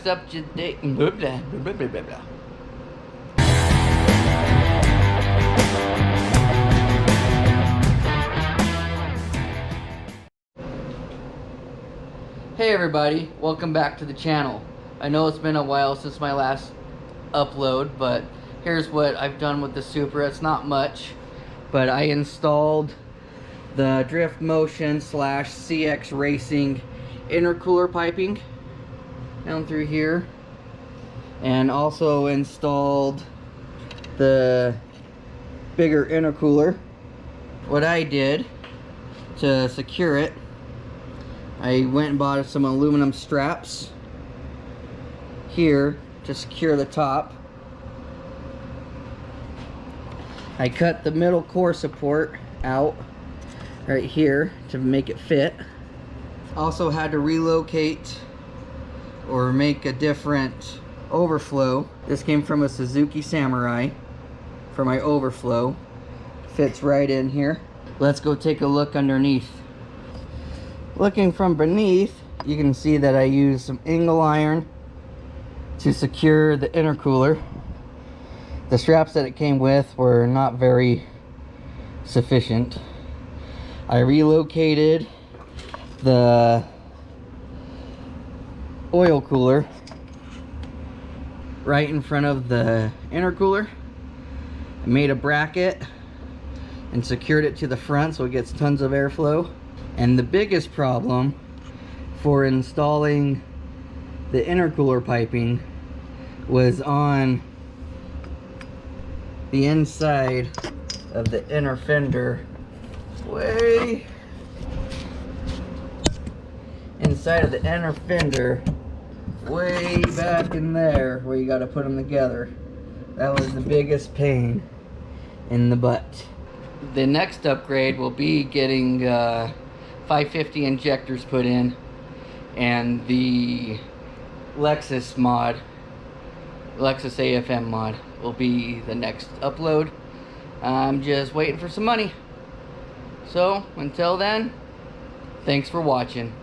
next up today, blah, blah, blah, blah, blah, blah. Hey everybody, welcome back to the channel. I know it's been a while since my last upload, but here's what I've done with the Supra. It's not much, but I installed the Driftmotion / CX Racing intercooler piping down through here, and also installed the bigger intercooler. What I did to secure it, I went and bought some aluminum straps here to secure the top. I cut the middle core support out right here to make it fit. Also had to relocate or make a different overflow. This came from a Suzuki Samurai for my overflow. Fits right in here. Let's go take a look underneath. Looking from beneath, you can see that I used some angle iron to secure the intercooler. The straps that it came with were not very sufficient. I relocated the oil cooler right in front of the intercooler. I made a bracket and secured it to the front so it gets tons of airflow. And the biggest problem for installing the intercooler piping was on the inside of the inner fender, way inside of the inner fender, way back in there where you got to put them together. That was the biggest pain in the butt. The next upgrade will be getting 550 injectors put in, and the Lexus AFM mod will be the next upload. I'm just waiting for some money. So until then, thanks for watching.